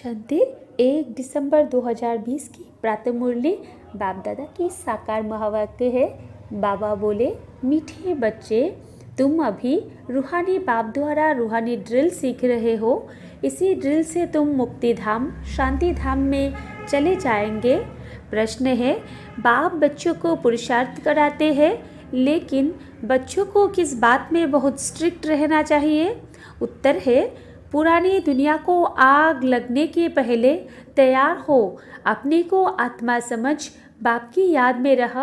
शांति 1 दिसंबर 2020 की प्रातः मुरली बाप दादा की साकार महावाक्य है। बाबा बोले, मीठे बच्चे, तुम अभी रूहानी बाप द्वारा रूहानी ड्रिल सीख रहे हो। इसी ड्रिल से तुम मुक्ति धाम शांति धाम में चले जाएंगे। प्रश्न है, बाप बच्चों को पुरुषार्थ कराते हैं, लेकिन बच्चों को किस बात में बहुत स्ट्रिक्ट रहना चाहिए? उत्तर है, पुरानी दुनिया को आग लगने के पहले तैयार हो। अपने को आत्मा समझ बाप की याद में रह।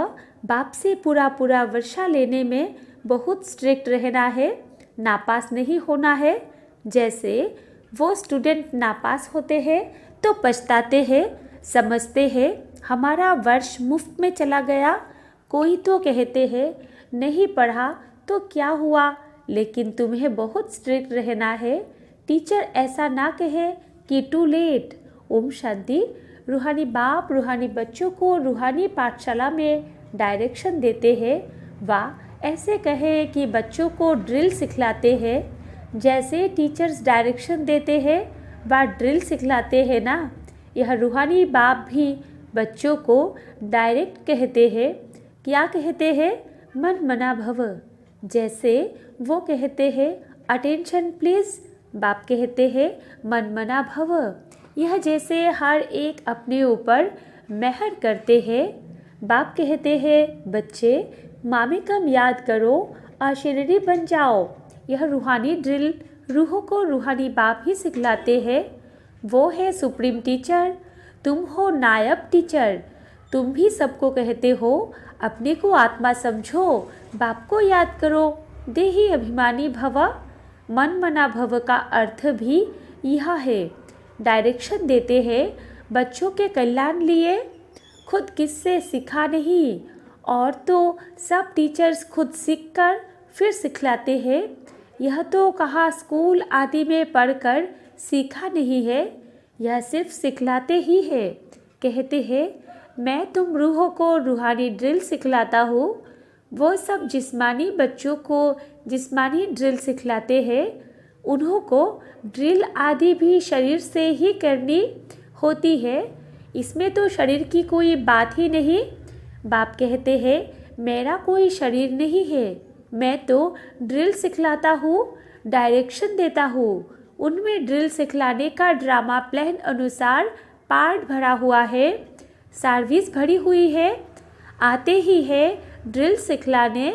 बाप से पूरा वर्षा लेने में बहुत स्ट्रिक्ट रहना है, नापास नहीं होना है। जैसे वो स्टूडेंट नापास होते हैं तो पछताते हैं, समझते हैं हमारा वर्ष मुफ्त में चला गया। कोई तो कहते हैं नहीं पढ़ा तो क्या हुआ, लेकिन तुम्हें बहुत स्ट्रिक्ट रहना है। टीचर ऐसा ना कहे कि टू लेट। ओम शांति। रूहानी बाप रूहानी बच्चों को रूहानी पाठशाला में डायरेक्शन देते हैं। वाह, ऐसे कहे कि बच्चों को ड्रिल सिखलाते हैं। जैसे टीचर्स डायरेक्शन देते हैं वह ड्रिल सिखलाते हैं ना। यह रूहानी बाप भी बच्चों को डायरेक्ट कहते हैं। क्या कहते हैं? मन मना भव। जैसे वो कहते हैं अटेंशन प्लीज़, बाप कहते हैं मन मना भव। यह जैसे हर एक अपने ऊपर मेहर करते हैं। बाप कहते हैं बच्चे, मामे कम याद करो, अशरीरी बन जाओ। यह रूहानी ड्रिल रूहों को रूहानी बाप ही सिखलाते हैं। वो है सुप्रीम टीचर, तुम हो नायब टीचर। तुम भी सबको कहते हो अपने को आत्मा समझो, बाप को याद करो, देही अभिमानी भव। मन मना भव का अर्थ भी यह है। डायरेक्शन देते हैं बच्चों के कल्याण लिए। खुद किससे सीखा नहीं, और तो सब टीचर्स खुद सीखकर फिर सिखलाते हैं। यह तो कहा स्कूल आदि में पढ़कर सीखा नहीं है, यह सिर्फ सिखलाते ही है। कहते हैं मैं तुम रूहों को रूहानी ड्रिल सिखलाता हूँ। वो सब जिस्मानी बच्चों को जिस्मानी ड्रिल सिखलाते हैं। उन्हों को ड्रिल आदि भी शरीर से ही करनी होती है। इसमें तो शरीर की कोई बात ही नहीं। बाप कहते हैं मेरा कोई शरीर नहीं है, मैं तो ड्रिल सिखलाता हूँ, डायरेक्शन देता हूँ। उनमें ड्रिल सिखलाने का ड्रामा प्लान अनुसार पार्ट भरा हुआ है, सर्विस भरी हुई है। आते ही है ड्रिल सिखलाने।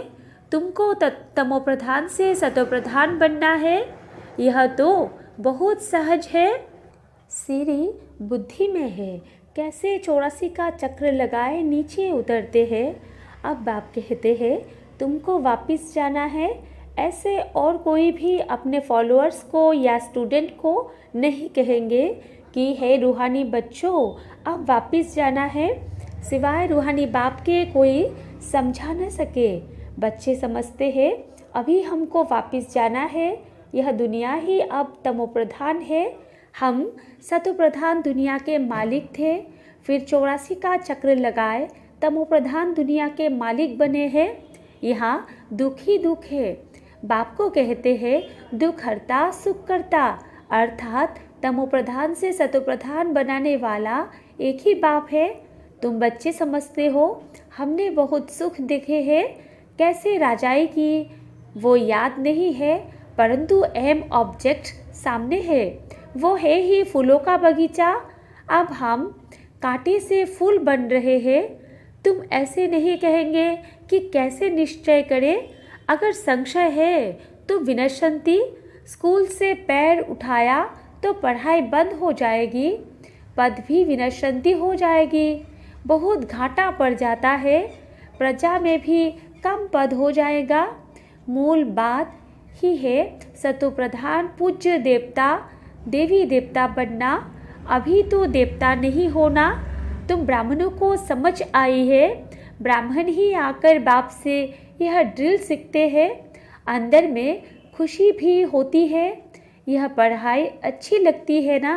तुमको तमोप्रधान से सतोप्रधान बनना है। यह तो बहुत सहज है। सीढ़ी बुद्धि में है, कैसे 84 का चक्र लगाए नीचे उतरते हैं। अब बाप कहते हैं तुमको वापस जाना है। ऐसे और कोई भी अपने फॉलोअर्स को या स्टूडेंट को नहीं कहेंगे कि है रूहानी बच्चों अब वापस जाना है, सिवाय रूहानी बाप के कोई समझा न सके। बच्चे समझते हैं अभी हमको वापस जाना है। यह दुनिया ही अब तमोप्रधान है। हम सतोप्रधान दुनिया के मालिक थे, फिर 84 का चक्र लगाए तमोप्रधान दुनिया के मालिक बने हैं। यहाँ दुख ही दुख है। बाप को कहते हैं दुख हरता सुख करता, अर्थात तमोप्रधान से सतोप्रधान बनाने वाला एक ही बाप है। तुम बच्चे समझते हो हमने बहुत सुख देखे हैं, कैसे राजाई की वो याद नहीं है, परंतु एम ऑब्जेक्ट सामने है। वो है ही फूलों का बगीचा। अब हम कांटे से फूल बन रहे हैं। तुम ऐसे नहीं कहेंगे कि कैसे निश्चय करें। अगर संशय है तो विनशंति, स्कूल से पैर उठाया तो पढ़ाई बंद हो जाएगी, पद भी विनशंति हो जाएगी। बहुत घाटा पड़ जाता है, प्रजा में भी कम पद हो जाएगा। मूल बात ही है सतोप्रधान पूज्य देवता देवी देवता बनना, अभी तो देवता नहीं होना। तुम ब्राह्मणों को समझ आई है। ब्राह्मण ही आकर बाप से यह ड्रिल सीखते हैं। अंदर में खुशी भी होती है। यह पढ़ाई अच्छी लगती है ना।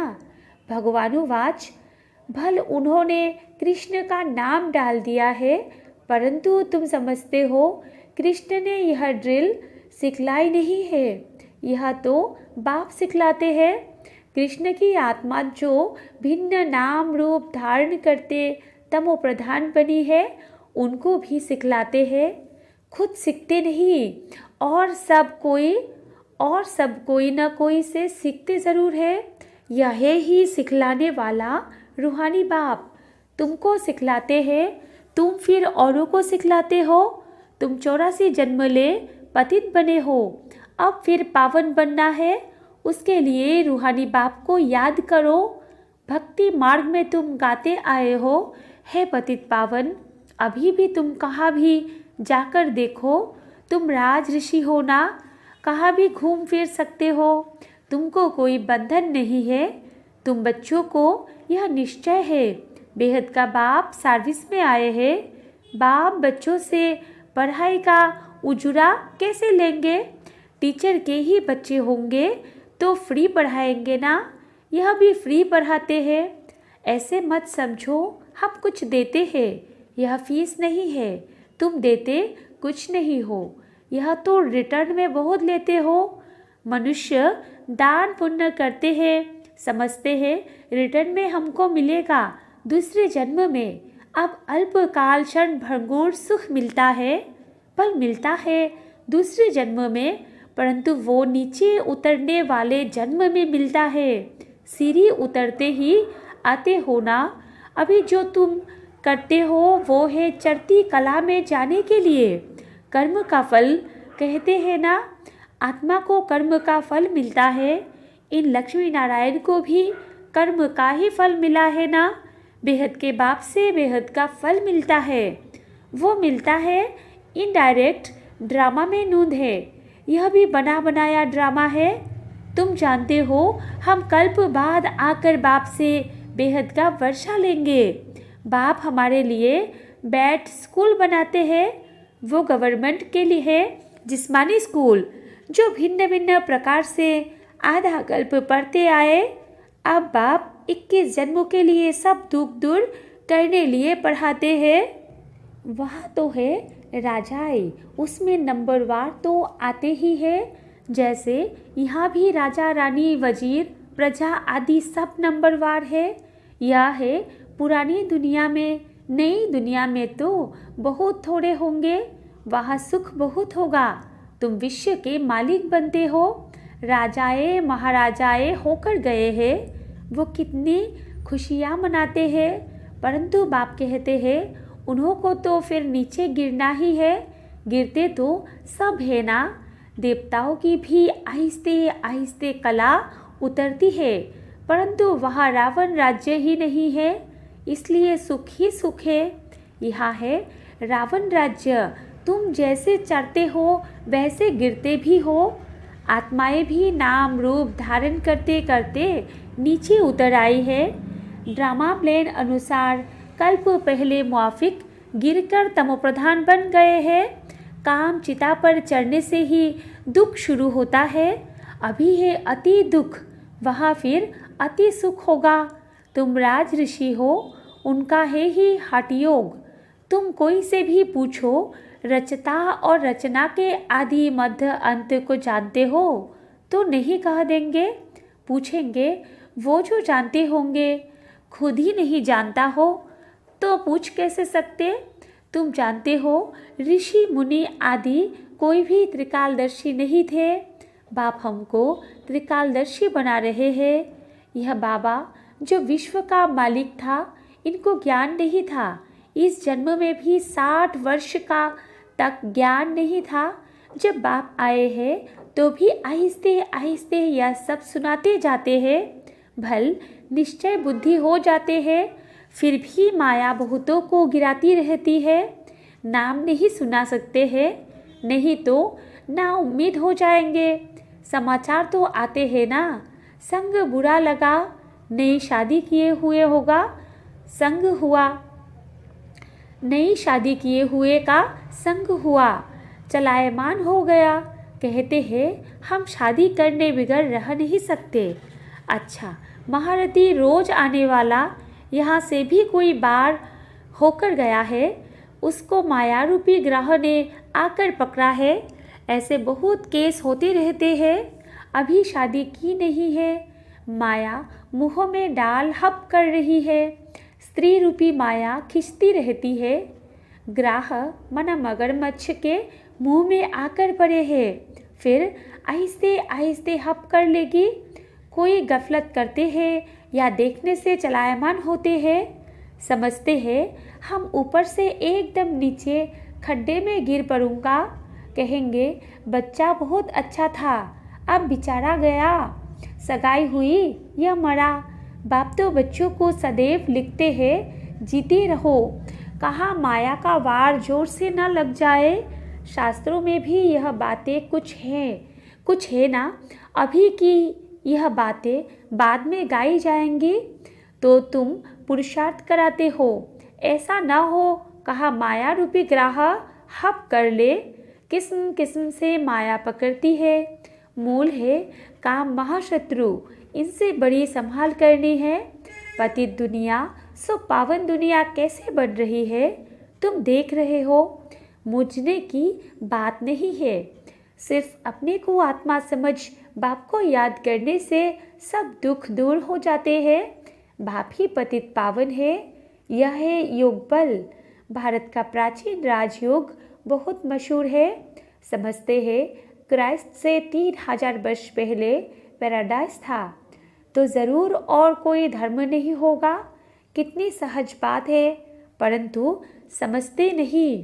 भगवानुवाच, भल उन्होंने कृष्ण का नाम डाल दिया है, परंतु तुम समझते हो कृष्ण ने यह ड्रिल सिखलाई नहीं है। यह तो बाप सिखलाते हैं। कृष्ण की आत्मा जो भिन्न नाम रूप धारण करते तमो प्रधान बनी है, उनको भी सिखलाते हैं। खुद सीखते नहीं और सब कोई न कोई से सीखते ज़रूर है। यह ही सिखलाने वाला रूहानी बाप तुमको सिखलाते हैं, तुम फिर औरों को सिखलाते हो। तुम 84 जन्म ले पतित बने हो, अब फिर पावन बनना है। उसके लिए रूहानी बाप को याद करो। भक्ति मार्ग में तुम गाते आए हो, हे पतित पावन। अभी भी तुम कहाँ भी जाकर देखो, तुम राज ऋषि हो ना, कहाँ भी घूम फिर सकते हो, तुमको कोई बंधन नहीं है। तुम बच्चों को यह निश्चय है, बेहद का बाप सर्विस में आए हैं। बाप बच्चों से पढ़ाई का उजुरा कैसे लेंगे? टीचर के ही बच्चे होंगे तो फ्री पढ़ाएंगे ना, यह भी फ्री पढ़ाते हैं। ऐसे मत समझो हम कुछ देते हैं, यह फीस नहीं है। तुम देते कुछ नहीं हो, यह तो रिटर्न में बहुत लेते हो। मनुष्य दान पुण्य करते हैं, समझते हैं रिटर्न में हमको मिलेगा दूसरे जन्म में। अब अल्पकाल क्षण भंगुर सुख मिलता है, फल मिलता है दूसरे जन्म में, परंतु वो नीचे उतरने वाले जन्म में मिलता है। सीढ़ी उतरते ही आते हो ना। अभी जो तुम करते हो वो है चढ़ती कला में जाने के लिए। कर्म का फल कहते हैं ना, आत्मा को कर्म का फल मिलता है। इन लक्ष्मी नारायण को भी कर्म का ही फल मिला है ना। बेहद के बाप से बेहद का फल मिलता है, वो मिलता है इनडायरेक्ट। ड्रामा में नूंद है, यह भी बना बनाया ड्रामा है। तुम जानते हो हम कल्प बाद आकर बाप से बेहद का वर्षा लेंगे। बाप हमारे लिए बैट स्कूल बनाते हैं, वो गवर्नमेंट के लिए है जिस्मानी स्कूल, जो भिन्न भिन्न प्रकार से आधा कल्प पढ़ते आए। अब बाप 21 जन्मों के लिए सब दुख दूर करने लिए पढ़ाते हैं। वह तो है राजाए, उसमें नंबरवार तो आते ही है। जैसे यहाँ भी राजा रानी वजीर प्रजा आदि सब नंबरवार है। यह है पुरानी दुनिया में, नई दुनिया में तो बहुत थोड़े होंगे, वहाँ सुख बहुत होगा। तुम विश्व के मालिक बनते हो, राजाए महाराजाए होकर गए हैं, वो कितनी खुशियाँ मनाते हैं। परंतु बाप कहते हैं उन्हों को तो फिर नीचे गिरना ही है। गिरते तो सब है ना। देवताओं की भी आहिस्ते आहिस्ते कला उतरती है, परंतु वहाँ रावण राज्य ही नहीं है, इसलिए सुख ही सुख है। यहाँ है रावण राज्य, तुम जैसे चढ़ते हो वैसे गिरते भी हो। आत्माएं भी नाम रूप धारण करते करते नीचे उतर आई है। ड्रामा प्लान अनुसार कल्प पहले मुआफिक गिरकर तमोप्रधान बन गए हैं। काम चिता पर चढ़ने से ही दुख शुरू होता है। अभी है अति दुख, वहाँ फिर अति सुख होगा। तुम राज ऋषि हो, उनका है ही हठ योग। तुम कोई से भी पूछो रचता और रचना के आदि मध्य अंत को जानते हो तो नहीं कह देंगे। पूछेंगे वो जो जानते होंगे, खुद ही नहीं जानता हो तो पूछ कैसे सकते। तुम जानते हो ऋषि मुनि आदि कोई भी त्रिकालदर्शी नहीं थे। बाप हमको त्रिकालदर्शी बना रहे हैं। यह बाबा जो विश्व का मालिक था, इनको ज्ञान नहीं था। इस जन्म में भी 60 वर्ष का तक ज्ञान नहीं था। जब बाप आए हैं तो भी आहिस्ते आहिस्ते यह सब सुनाते जाते हैं। भल निश्चय बुद्धि हो जाते हैं, फिर भी माया बहुतों को गिराती रहती है। नाम नहीं सुना सकते हैं, नहीं तो ना उम्मीद हो जाएंगे। समाचार तो आते हैं ना, संग बुरा लगा, नई शादी किए हुए होगा, संग हुआ, नई शादी किए हुए का संग हुआ, चलायमान हो गया। कहते हैं हम शादी करने बिगड़ रह नहीं सकते। अच्छा, महारथी रोज आने वाला यहाँ से भी कोई बार होकर गया है, उसको माया रूपी ग्रह ने आकर पकड़ा है। ऐसे बहुत केस होते रहते हैं। अभी शादी की नहीं है, माया मुंह में डाल हप कर रही है। स्त्री रूपी माया खिंचती रहती है। ग्राह मन मगरमच्छ के मुंह में आकर पड़े है, फिर आहिस्ते आहिस्ते हप कर लेगी। कोई गफलत करते हैं या देखने से चलायमान होते हैं, समझते हैं हम ऊपर से एकदम नीचे खड्डे में गिर पड़ूंगा। कहेंगे बच्चा बहुत अच्छा था, अब बेचारा गया, सगाई हुई यह मरा। बाप तो बच्चों को सदैव लिखते हैं, जीते रहो, कहाँ माया का वार जोर से न लग जाए। शास्त्रों में भी यह बातें कुछ है ना। अभी की यह बातें बाद में गाई जाएंगी। तो तुम पुरुषार्थ कराते हो, ऐसा न हो कहा माया रूपी ग्राह हप कर ले। किस्म किस्म से माया पकड़ती है। मूल है काम महाशत्रु, इनसे बड़ी संभाल करनी है। पतित दुनिया सो पावन दुनिया कैसे बन रही है, तुम देख रहे हो। मुझने की बात नहीं है, सिर्फ अपने को आत्मा समझ बाप को याद करने से सब दुख दूर हो जाते हैं। बाप ही पतित पावन है। यह है योग बल। भारत का प्राचीन राजयोग बहुत मशहूर है। समझते हैं क्राइस्ट से 3000 वर्ष पहले पैराडाइस था, तो ज़रूर और कोई धर्म नहीं होगा। कितनी सहज बात है, परंतु समझते नहीं।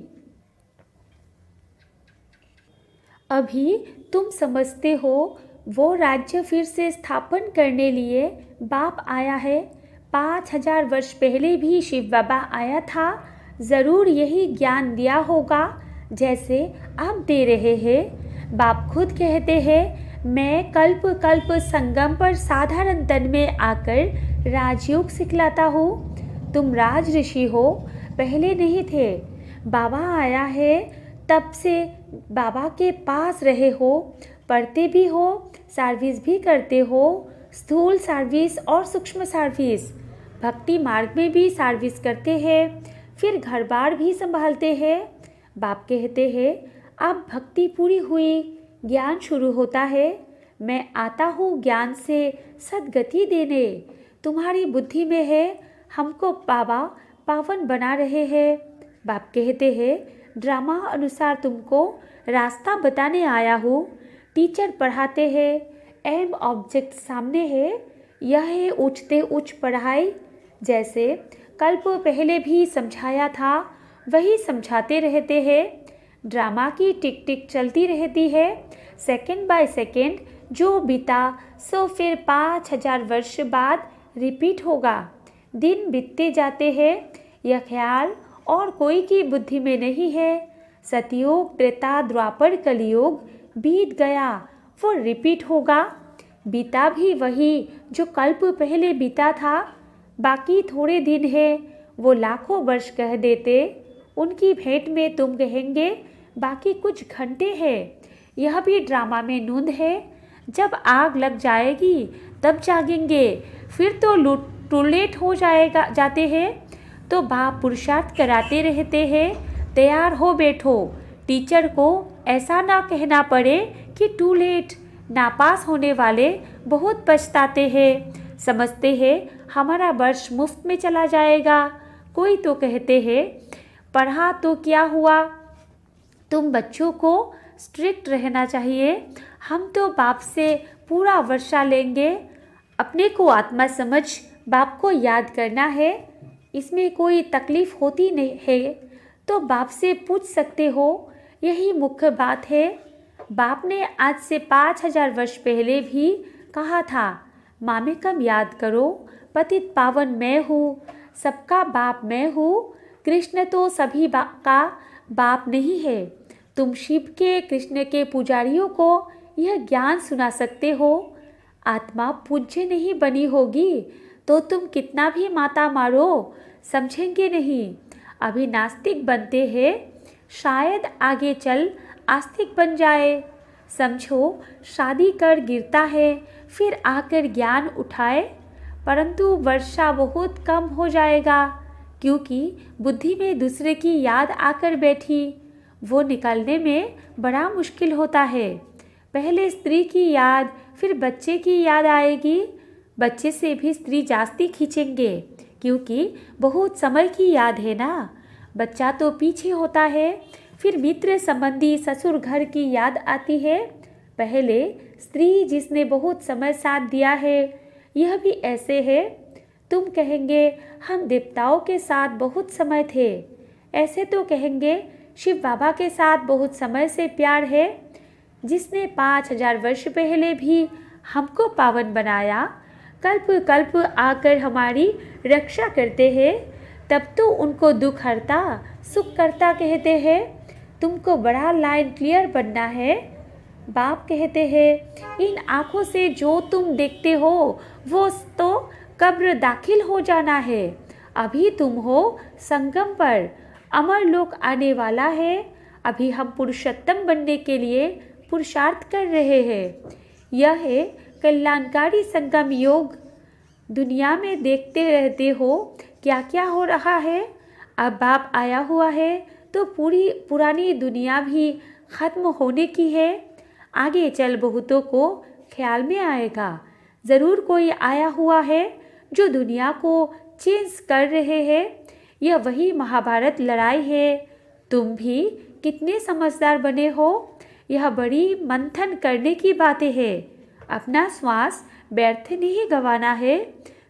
अभी तुम समझते हो वो राज्य फिर से स्थापन करने लिए बाप आया है। 5000 वर्ष पहले भी शिव बाबा आया था, ज़रूर यही ज्ञान दिया होगा जैसे आप दे रहे हैं। बाप खुद कहते हैं मैं कल्प कल्प संगम पर साधारण तन में आकर राजयोग सिखलाता हूँ। तुम राज ऋषि हो, पहले नहीं थे। बाबा आया है, तब से बाबा के पास रहे हो, पढ़ते भी हो, सर्विस भी करते हो, स्थूल सर्विस और सूक्ष्म सर्विस। भक्ति मार्ग में भी सर्विस करते हैं, फिर घर बार भी संभालते हैं। बाप कहते हैं अब भक्ति पूरी हुई, ज्ञान शुरू होता है। मैं आता हूँ ज्ञान से सद्गति देने। तुम्हारी बुद्धि में है, हमको बाबा पावन बना रहे हैं। बाप कहते हैं ड्रामा अनुसार तुमको रास्ता बताने आया हूँ। टीचर पढ़ाते हैं, एम ऑब्जेक्ट सामने है, यह है उच्चते उच्च पढ़ाई। जैसे कल्प पहले भी समझाया था, वही समझाते रहते हैं। ड्रामा की टिक टिक चलती रहती है, सेकंड बाय सेकंड जो बीता सो फिर 5000 वर्ष बाद रिपीट होगा। दिन बीतते जाते हैं, यह ख्याल और कोई की बुद्धि में नहीं है। सतयुग त्रेता द्वापर कलयुग बीत गया, वो रिपीट होगा। बीता भी वही जो कल्प पहले बीता था, बाकी थोड़े दिन है, वो लाखों वर्ष कह देते। उनकी भेंट में तुम कहेंगे बाकी कुछ घंटे हैं। यह भी ड्रामा में नूंद है, जब आग लग जाएगी तब जागेंगे, फिर तो टू लेट हो जाते हैं। तो बाप पुरुषार्थ कराते रहते हैं, तैयार हो बैठो। टीचर को ऐसा ना कहना पड़े कि टू लेट। नापास होने वाले बहुत पछताते हैं, समझते हैं हमारा वर्ष मुफ्त में चला जाएगा। कोई तो कहते हैं पढ़ा तो क्या हुआ, तुम बच्चों को स्ट्रिक्ट रहना चाहिए। हम तो बाप से पूरा वर्षा लेंगे। अपने को आत्मा समझ बाप को याद करना है, इसमें कोई तकलीफ होती नहीं है तो बाप से पूछ सकते हो, यही मुख्य बात है। बाप ने आज से 5000 वर्ष पहले भी कहा था मामेकम याद करो, पतित पावन मैं हूँ, सबका बाप मैं हूँ। कृष्ण तो सभी का बाप नहीं है। तुम शिव के कृष्ण के पुजारियों को यह ज्ञान सुना सकते हो। आत्मा पूज्य नहीं बनी होगी तो तुम कितना भी माता मारो, समझेंगे नहीं। अभी नास्तिक बनते हैं, शायद आगे चल आस्तिक बन जाए। समझो शादी कर गिरता है, फिर आकर ज्ञान उठाए, परंतु वर्षा बहुत कम हो जाएगा, क्योंकि बुद्धि में दूसरे की याद आकर बैठी। वो निकालने में बड़ा मुश्किल होता है। पहले स्त्री की याद, फिर बच्चे की याद आएगी। बच्चे से भी स्त्री जास्ती खींचेंगे, क्योंकि बहुत समय की याद है ना। बच्चा तो पीछे होता है, फिर मित्र संबंधी ससुर घर की याद आती है। पहले स्त्री जिसने बहुत समय साथ दिया है, यह भी ऐसे है। तुम कहेंगे हम देवताओं के साथ बहुत समय थे, ऐसे तो कहेंगे शिव बाबा के साथ बहुत समय से प्यार है, जिसने 5000 वर्ष पहले भी हमको पावन बनाया, कल्प कल्प आकर हमारी रक्षा करते हैं। तब तो उनको दुख हरता सुख करता कहते हैं। तुमको बड़ा लाइन क्लियर बनना है। बाप कहते हैं इन आँखों से जो तुम देखते हो वो तो कब्र दाखिल हो जाना है। अभी तुम हो संगम पर, अमर लोक आने वाला है। अभी हम पुरुषोत्तम बनने के लिए पुरुषार्थ कर रहे हैं। यह है कल्याणकारी संगम योग। दुनिया में देखते रहते हो क्या क्या हो रहा है। अब बाप आया हुआ है तो पूरी पुरानी दुनिया भी खत्म होने की है। आगे चल बहुतों को ख्याल में आएगा, ज़रूर कोई आया हुआ है जो दुनिया को चेंज कर रहे हैं। यह वही महाभारत लड़ाई है। तुम भी कितने समझदार बने हो। यह बड़ी मंथन करने की बातें हैं। अपना श्वास व्यर्थ नहीं गंवाना है।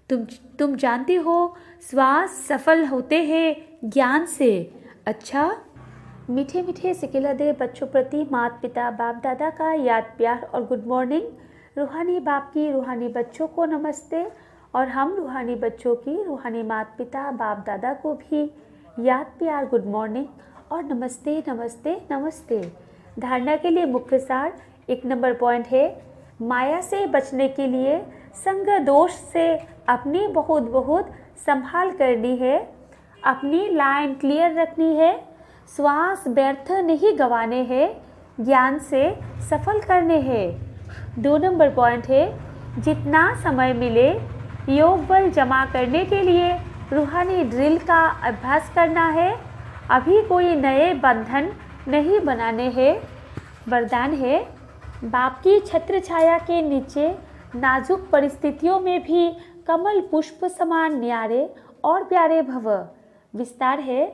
तुम जानते हो श्वास सफल होते हैं ज्ञान से। अच्छा, मीठे मीठे सिकिलदे बच्चों प्रति माता पिता बाप दादा का याद प्यार और गुड मॉर्निंग। रूहानी बाप की रूहानी बच्चों को नमस्ते, और हम रूहानी बच्चों की रूहानी माता पिता बाप दादा को भी याद प्यार गुड मॉर्निंग और नमस्ते नमस्ते नमस्ते। धारणा के लिए मुख्य सार 1 नंबर पॉइंट है, माया से बचने के लिए संग दोष से अपनी बहुत बहुत संभाल करनी है। अपनी लाइन क्लियर रखनी है। श्वास व्यर्थ नहीं गंवाने हैं, ज्ञान से सफल करने हैं। 2 नंबर पॉइंट है, जितना समय मिले योग बल जमा करने के लिए रूहानी ड्रिल का अभ्यास करना है। अभी कोई नए बंधन नहीं बनाने हैं। वरदान है, बाप की छत्र छाया के नीचे नाजुक परिस्थितियों में भी कमल पुष्प समान न्यारे और प्यारे भव। विस्तार है,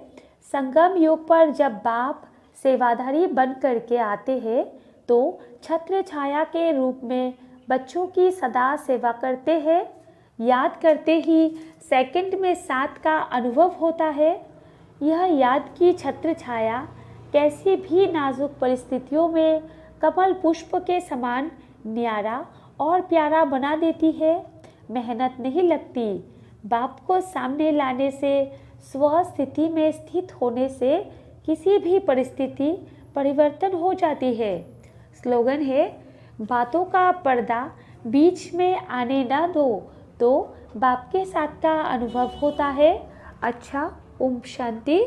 संगम योग पर जब बाप सेवाधारी बन करके आते हैं तो छत्र छाया के रूप में बच्चों की सदा सेवा करते हैं। याद करते ही सेकंड में साथ का अनुभव होता है। यह याद की छत्र छाया कैसी भी नाजुक परिस्थितियों में कमल पुष्प के समान न्यारा और प्यारा बना देती है। मेहनत नहीं लगती। बाप को सामने लाने से, स्व स्थिति में स्थित होने से किसी भी परिस्थिति परिवर्तन हो जाती है। स्लोगन है, बातों का पर्दा बीच में आने न दो तो बाप के साथ का अनुभव होता है। अच्छा, ओम शांति।